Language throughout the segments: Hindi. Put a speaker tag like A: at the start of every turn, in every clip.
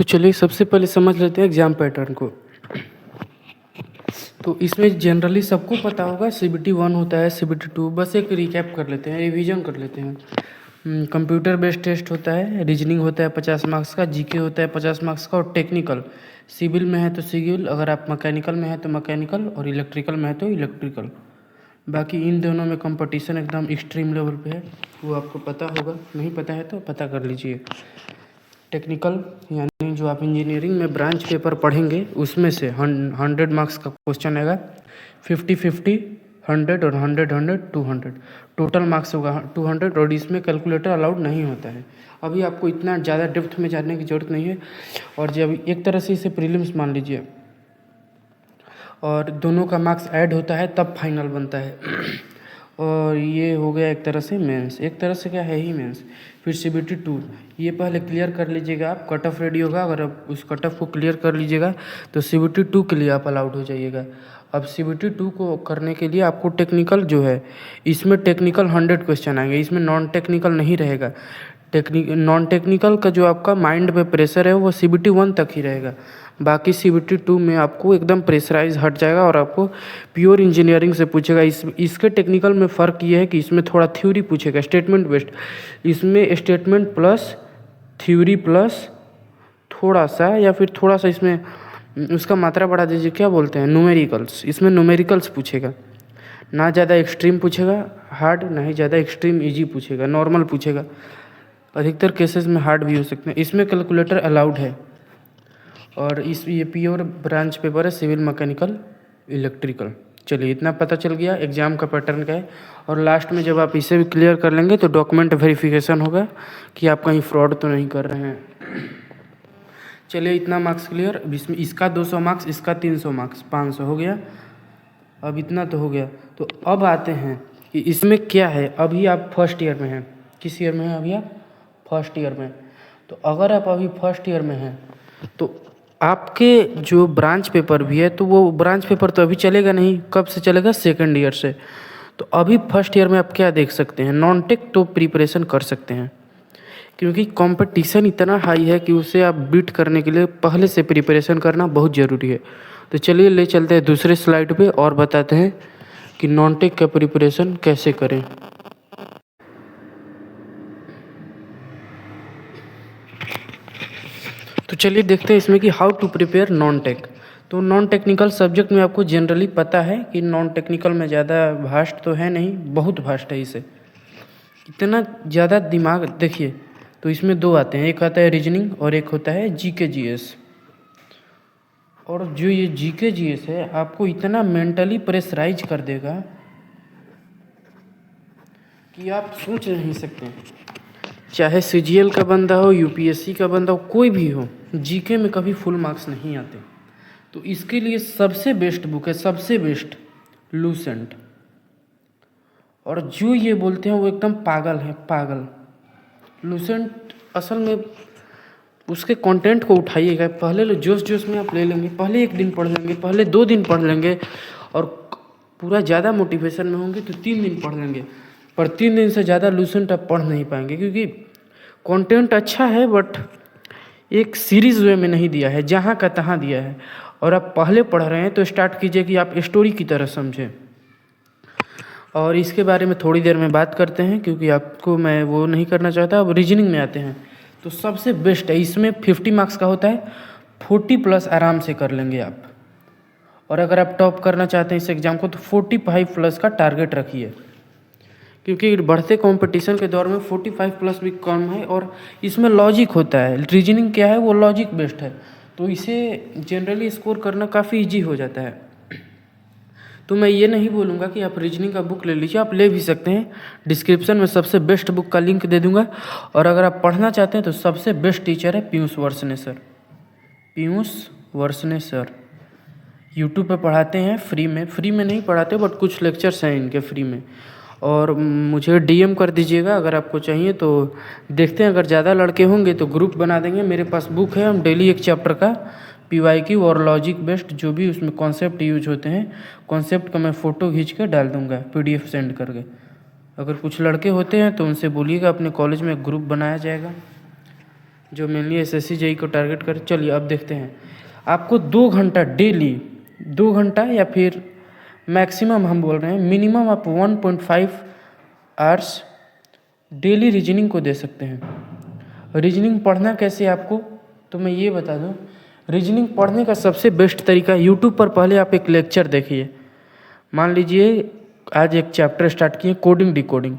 A: तो चलिए सबसे पहले समझ लेते हैं एग्ज़ाम पैटर्न को। तो इसमें जनरली सबको पता होगा CBT 1 होता है, CBT 2, बस एक रिकैप कर लेते हैं, रिवीजन कर लेते हैं। कंप्यूटर बेस्ड टेस्ट होता है, रीजनिंग होता है 50 मार्क्स का, जीके होता है 50 मार्क्स का, और टेक्निकल सिविल में है तो सिविल, अगर आप मैकेनिकल में है तो मैकेनिकल, और इलेक्ट्रिकल में है तो इलेक्ट्रिकल। बाकी इन दोनों में कंपटीशन एकदम एक्सट्रीम लेवल पे है, वो आपको पता होगा, नहीं पता है तो पता कर लीजिए। टेक्निकल यानी जो आप इंजीनियरिंग में ब्रांच पेपर पढ़ेंगे उसमें से 100 मार्क्स का क्वेश्चन आएगा, 50-50, 100 और 100-100, 200 टोटल मार्क्स होगा 200, और इसमें कैलकुलेटर अलाउड नहीं होता है। अभी आपको इतना ज़्यादा डेप्थ में जाने की ज़रूरत नहीं है, और जब एक तरह से इसे प्रीलिम्स मान लीजिए और दोनों का मार्क्स ऐड होता है तब फाइनल बनता है। और ये हो गया एक तरह से मेंस, एक तरह से क्या है ही मेंस। फिर CBT 2 ये पहले क्लियर कर लीजिएगा आप, कट ऑफ रेडी होगा, अगर आप उस कट ऑफ को क्लियर कर लीजिएगा तो CBT 2 के लिए आप अलाउड हो जाइएगा। अब CBT 2 को करने के लिए आपको टेक्निकल जो है, इसमें टेक्निकल 100 क्वेश्चन आएंगे, इसमें नॉन टेक्निकल नहीं रहेगा। नॉन टेक्निकल का जो आपका माइंड पे प्रेशर है वो CBT 1 तक ही रहेगा। बाकी CBT 2 में आपको एकदम प्रेशराइज हट जाएगा और आपको प्योर इंजीनियरिंग से पूछेगा। इसके टेक्निकल में फ़र्क ये है कि इसमें थोड़ा थ्योरी पूछेगा, स्टेटमेंट बेस्ड। इसमें स्टेटमेंट प्लस थ्योरी प्लस थोड़ा सा, या फिर थोड़ा सा इसमें उसका मात्रा बढ़ा दीजिए, क्या बोलते हैं, न्यूमेरिकल्स। इसमें न्यूमेरिकल्स पूछेगा, ना ज़्यादा एक्सट्रीम पूछेगा हार्ड, ना ही ज़्यादा एक्सट्रीम इजी पूछेगा, नॉर्मल पूछेगा। अधिकतर केसेस में हार्ड भी हो सकते हैं। इसमें कैलकुलेटर अलाउड है, और ये प्योर ब्रांच पेपर है, सिविल, मैकेनिकल, इलेक्ट्रिकल। चलिए इतना पता चल गया एग्ज़ाम का पैटर्न क्या है। और लास्ट में जब आप इसे भी क्लियर कर लेंगे तो डॉक्यूमेंट वेरिफिकेशन होगा कि आप कहीं फ्रॉड तो नहीं कर रहे हैं। चलिए इतना मार्क्स क्लियर। इसमें इसका 200 मार्क्स, इसका 300 मार्क्स, 500 हो गया। अब इतना तो हो गया। तो अब आते हैं कि इसमें क्या है। अभी आप फर्स्ट ईयर में हैं, किस ईयर में हैं अभी आप? फर्स्ट ईयर में। तो अगर आप अभी फर्स्ट ईयर में हैं तो आपके जो ब्रांच पेपर भी है, तो वो ब्रांच पेपर तो अभी चलेगा नहीं, कब से चलेगा? सेकंड ईयर से। तो अभी फर्स्ट ईयर में आप क्या देख सकते हैं, नॉन टेक तो प्रिपरेशन कर सकते हैं, क्योंकि कंपटीशन इतना हाई है कि उसे आप बीट करने के लिए पहले से प्रिपरेशन करना बहुत ज़रूरी है। तो चलिए ले चलते हैं दूसरे स्लाइड पे और बताते हैं कि नॉन टेक का प्रिपरेशन कैसे करें। तो चलिए देखते हैं इसमें कि how to prepare non tech. तो नॉन टेक्निकल सब्जेक्ट में आपको जनरली पता है कि नॉन टेक्निकल में ज़्यादा वास्ट तो है नहीं, बहुत वास्ट है। इसे इतना ज़्यादा दिमाग देखिए, तो इसमें दो आते हैं, एक आता है रीजनिंग और एक होता है GK GS। और जो ये GK GS है आपको इतना मेंटली प्रेशराइज कर देगा कि आप सोच नहीं सकते। चाहे CGL का बंदा हो, UPSC का बंदा हो, कोई भी हो, GK में कभी फुल मार्क्स नहीं आते। तो इसके लिए सबसे बेस्ट बुक है, सबसे बेस्ट, लूसेंट। और जो ये बोलते हैं वो एकदम पागल है, पागल। लूसेंट असल में उसके कंटेंट को उठाइएगा, पहले जोश जोश में आप ले लेंगे, पहले एक दिन पढ़ लेंगे, पहले 2 दिन पढ़ लेंगे, और पूरा ज़्यादा मोटिवेशन में होंगे तो 3 दिन पढ़ लेंगे। पर 3 दिन से ज़्यादा लूसेंट आप पढ़ नहीं पाएंगे, क्योंकि कंटेंट अच्छा है बट एक सीरीज़ वे में नहीं दिया है, जहाँ का तहाँ दिया है। और आप पहले पढ़ रहे हैं तो स्टार्ट कीजिए कि आप स्टोरी की तरह समझें। और इसके बारे में थोड़ी देर में बात करते हैं, क्योंकि आपको मैं वो नहीं करना चाहता। अब रीजनिंग में आते हैं, तो सबसे बेस्ट है, इसमें 50 मार्क्स का होता है, 40 प्लस आराम से कर लेंगे आप। और अगर आप टॉप करना चाहते हैं इस एग्ज़ाम को तो 45 प्लस का टारगेट रखिए, क्योंकि बढ़ते कंपटीशन के दौर में 45 प्लस भी कम है। और इसमें लॉजिक होता है, रीजनिंग क्या है वो लॉजिक बेस्ड है, तो इसे जनरली स्कोर करना काफ़ी इजी हो जाता है। तो मैं ये नहीं बोलूँगा कि आप रीजनिंग का बुक ले लीजिए, आप ले भी सकते हैं, डिस्क्रिप्शन में सबसे बेस्ट बुक का लिंक दे दूँगा। और अगर आप पढ़ना चाहते हैं तो सबसे बेस्ट टीचर है Piyush Varshney sir. Piyush Varshney sir YouTube पे पढ़ाते हैं फ्री में नहीं पढ़ाते, बट कुछ लेक्चर्स हैं इनके फ्री में। और मुझे DM कर दीजिएगा अगर आपको चाहिए, तो देखते हैं, अगर ज़्यादा लड़के होंगे तो ग्रुप बना देंगे। मेरे पास बुक है, हम डेली एक चैप्टर का PYQ और लॉजिक बेस्ड जो भी उसमें कॉन्सेप्ट यूज होते हैं, कॉन्सेप्ट का मैं फ़ोटो खींच के डाल दूँगा PDF सेंड करके। अगर कुछ लड़के होते हैं तो उनसे बोलिएगा अपने कॉलेज में ग्रुप बनाया जाएगा। जो मेनली एसएससी जेई को टारगेट कर। चलिए अब देखते हैं। आपको 2 घंटा डेली, 2 घंटा या फिर मैक्सिमम हम बोल रहे हैं मिनिमम आप 1.5 आवर्स डेली रीजनिंग को दे सकते हैं। रीजनिंग पढ़ना कैसे आपको, तो मैं ये बता दूं, रीजनिंग पढ़ने का सबसे बेस्ट तरीका यूट्यूब पर पहले आप एक लेक्चर देखिए। मान लीजिए आज एक चैप्टर स्टार्ट किए कोडिंग डिकोडिंग,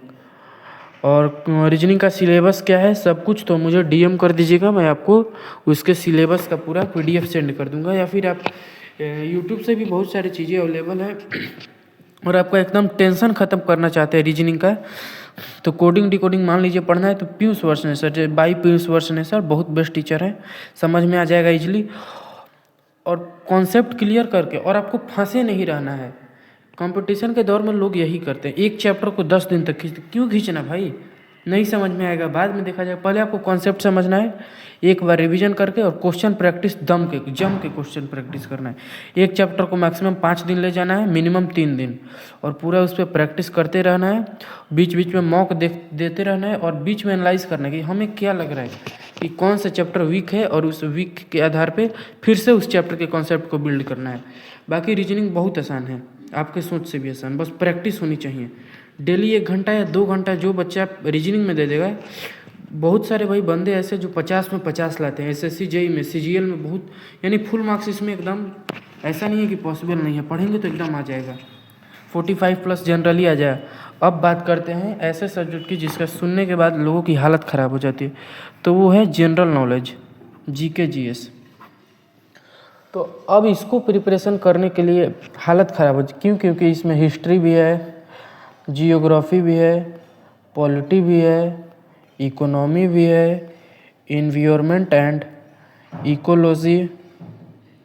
A: और रीजनिंग का सिलेबस क्या है सब कुछ, तो मुझे डीएम कर दीजिएगा, मैं आपको उसके सिलेबस का पूरा पीडीएफ सेंड कर दूंगा। या फिर आप यूट्यूब से भी बहुत सारी चीज़ें अवेलेबल हैं, और आपका एकदम टेंशन ख़त्म करना चाहते हैं रीजनिंग का, तो कोडिंग डिकोडिंग मान लीजिए पढ़ना है तो Piyush Varshney sir, by Piyush Varshney sir बहुत बेस्ट टीचर हैं, समझ में आ जाएगा इजीली। और कॉन्सेप्ट क्लियर करके, और आपको फंसे नहीं रहना है। कंपटीशन के दौर में लोग यही करते हैं, एक चैप्टर को 10 दिन तक खींचते। क्यों खींचना भाई, नहीं समझ में आएगा, बाद में देखा जाएगा। पहले आपको कॉन्सेप्ट समझना है, एक बार रिवीजन करके, और क्वेश्चन प्रैक्टिस जम के क्वेश्चन प्रैक्टिस करना है। एक चैप्टर को मैक्सिमम 5 दिन ले जाना है, मिनिमम 3 दिन, और पूरा उस पर प्रैक्टिस करते रहना है। बीच बीच में मॉक देते रहना है, और बीच में एनालाइज करना है कि हमें क्या लग रहा है कि कौन सा चैप्टर वीक है, और उस वीक के आधार पे फिर से उस चैप्टर के कॉन्सेप्ट को बिल्ड करना है। बाकी रीजनिंग बहुत आसान है, आपके सोच से भी आसान, बस प्रैक्टिस होनी चाहिए। डेली 1 घंटा या 2 घंटा जो बच्चा रीजनिंग में दे देगा, बहुत सारे भाई बंदे ऐसे जो 50 में 50 लाते हैं, एसएससी जेई में, सीजीएल में बहुत, यानी फुल मार्क्स इसमें एकदम ऐसा नहीं है कि पॉसिबल नहीं है, पढ़ेंगे तो एकदम आ जाएगा, 45+ जनरली आ जाए। अब बात करते हैं ऐसे सब्जेक्ट की जिसका सुनने के बाद लोगों की हालत ख़राब हो जाती है, तो वो है जनरल नॉलेज, जीके जीएस। तो अब इसको प्रिपरेशन करने के लिए हालत ख़राब हो, क्योंकि इसमें हिस्ट्री भी है, जियोग्राफी भी है, पॉलिटी भी है, इकोनॉमी भी है, इन्वायरमेंट एंड इकोलॉजी।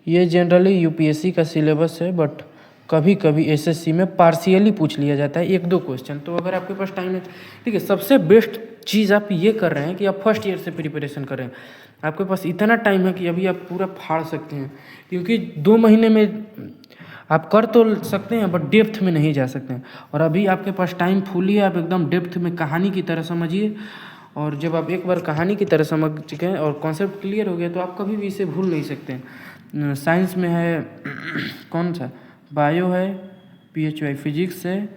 A: ये जनरली यूपीएससी का सिलेबस है, बट कभी कभी एसएससी में पार्शियली पूछ लिया जाता है 1-2 क्वेश्चन। तो अगर आपके पास टाइम है, ठीक है, सबसे बेस्ट चीज़ आप ये कर रहे हैं कि आप फर्स्ट ईयर से प्रिपरेशन कर रहे हैं। आपके पास इतना टाइम है कि अभी आप पूरा फाड़ सकते हैं, क्योंकि 2 महीने में आप कर तो सकते हैं, बट डेप्थ में नहीं जा सकते हैं। और अभी आपके पास टाइम फुल है, आप एकदम डेप्थ में कहानी की तरह समझिए। और जब आप एक बार कहानी की तरह समझ चुके हैं और कॉन्सेप्ट क्लियर हो गया, तो आप कभी भी इसे भूल नहीं सकते। साइंस में है कौन सा, बायो है, पीएचवाई फिजिक्स है,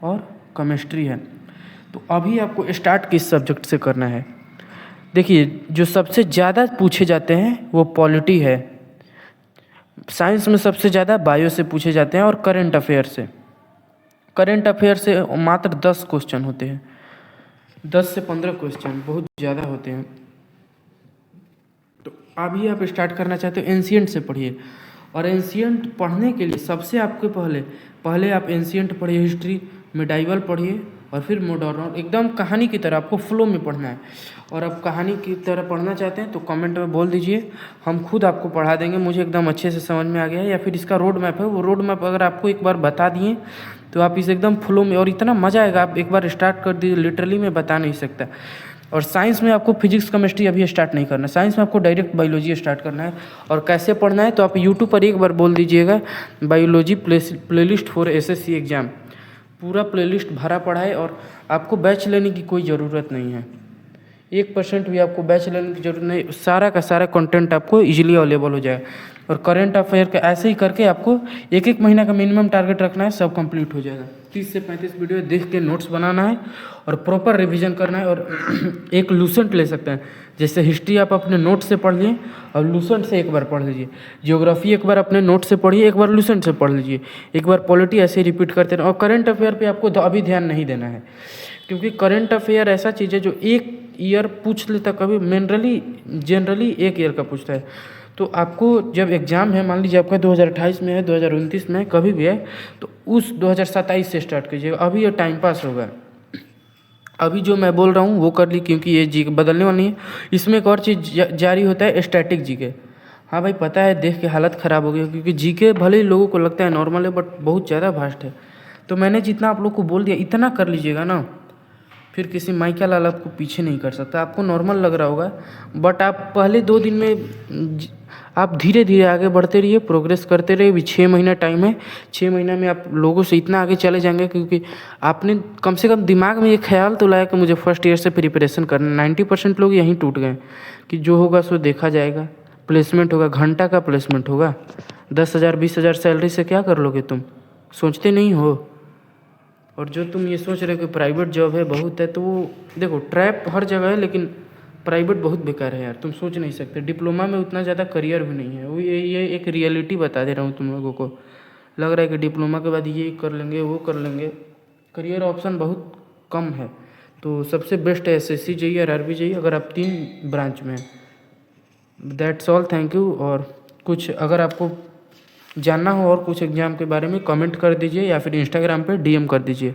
A: और केमिस्ट्री है। तो अभी आपको स्टार्ट किस सब्जेक्ट से करना है। देखिए, जो सबसे ज़्यादा पूछे जाते हैं वो पॉलिटी है, साइंस में सबसे ज़्यादा बायो से पूछे जाते हैं, और करंट अफेयर से। करंट अफेयर से मात्र 10 क्वेश्चन होते हैं, 10 से 15 क्वेश्चन, बहुत ज़्यादा होते हैं। तो अभी आप स्टार्ट करना चाहते हो, एंशिएंट से पढ़िए। और एंशिएंट पढ़ने के लिए सबसे आपके पहले आप एंशिएंट पढ़िए, हिस्ट्री, मेडाइवल पढ़िए, और फिर मॉडर्न, एकदम कहानी की तरह आपको फ्लो में पढ़ना है। और आप कहानी की तरह पढ़ना चाहते हैं तो कमेंट में बोल दीजिए, हम खुद आपको पढ़ा देंगे, मुझे एकदम अच्छे से समझ में आ गया है। या फिर इसका रोड मैप है, वो रोड मैप अगर आपको एक बार बता दिए तो आप इसे एकदम फ्लो में, और इतना मज़ा आएगा, आप एक बार स्टार्ट कर दीजिए, लिटरली मैं बता नहीं सकता। और साइंस में आपको फिजिक्स केमिस्ट्री अभी स्टार्ट नहीं करना, साइंस में आपको डायरेक्ट बायोलॉजी स्टार्ट करना है। और कैसे पढ़ना है, तो आप यूट्यूब पर एक बार बोल दीजिएगा biology playlist for SSC exam, पूरा प्लेलिस्ट भरा पड़ा है। और आपको बैच लेने की कोई ज़रूरत नहीं है, 1% भी आपको बैच लेने की जरूरत नहीं, सारा का सारा कंटेंट आपको इजीली अवेलेबल हो जाएगा। और करंट अफेयर का ऐसे ही करके आपको 1-1 महीना का मिनिमम टारगेट रखना है, सब कंप्लीट हो जाएगा। 30 से 35 वीडियो देख के नोट्स बनाना है, और प्रॉपर रिवीजन करना है। और एक लूसेंट ले सकते हैं, जैसे हिस्ट्री आप अपने नोट से पढ़ लिए, और लूसेंट से एक बार पढ़ लीजिए। जियोग्राफी एक बार अपने नोट से पढ़िए, एक बार लूसेंट से पढ़ लीजिए, एक बार पॉलिटी, ऐसे ही रिपीट करते रहें। और करंट अफेयर पे आपको अभी ध्यान नहीं देना है, क्योंकि करंट अफेयर ऐसा चीज़ है जो 1 ईयर पूछ लेता, कभी जनरली 1 ईयर का पूछता है। तो आपको जब एग्ज़ाम है, मान लीजिए आपका 2028 में है, 2029 में है, कभी भी है, तो उस 2027 से स्टार्ट कीजिएगा। अभी ये टाइम पास होगा, अभी जो मैं बोल रहा हूँ वो कर ली, क्योंकि ये जी बदलने वाली है। इसमें एक और चीज़ जारी होता है, स्टैटिक जीके। हाँ भाई, पता है, देख के हालत ख़राब हो गई, क्योंकि जीके भले ही लोगों को लगता है नॉर्मल है, बट बहुत ज़्यादा वास्ट है। तो मैंने जितना आप लोग को बोल दिया, इतना कर लीजिएगा ना, फिर किसी माइका लाल आपको पीछे नहीं कर सकता। आपको नॉर्मल लग रहा होगा, बट आप पहले 2 दिन में आप धीरे धीरे आगे बढ़ते रहिए, प्रोग्रेस करते रहिए। अभी 6 महीना टाइम है, 6 महीना में आप लोगों से इतना आगे चले जाएंगे, क्योंकि आपने कम से कम दिमाग में ये ख्याल तो लाया कि मुझे फर्स्ट ईयर से प्रिपरेशन करना। 90% लोग यहीं टूट गए कि जो होगा सो देखा जाएगा, प्लेसमेंट होगा, घंटा का प्लेसमेंट होगा। 10,000 20,000 सैलरी से क्या कर लोगे तुम, सोचते नहीं हो। और जो तुम ये सोच रहे हो कि प्राइवेट जॉब है बहुत है, तो वो देखो ट्रैप हर जगह है, लेकिन प्राइवेट बहुत बेकार है यार, तुम सोच नहीं सकते। डिप्लोमा में उतना ज़्यादा करियर भी नहीं है। वो ये एक रियलिटी बता दे रहा हूँ तुम लोगों को। लग रहा है कि डिप्लोमा के बाद ये कर लेंगे वो कर लेंगे, करियर ऑप्शन बहुत कम है। तो सबसे बेस्ट है SSC JEE और RRB JEE, अगर आप 3 ब्रांच में। That's all, thank you. और कुछ अगर आपको जानना हो और कुछ एग्ज़ाम के बारे में, कमेंट कर दीजिए या फिर इंस्टाग्राम पे DM कर दीजिए।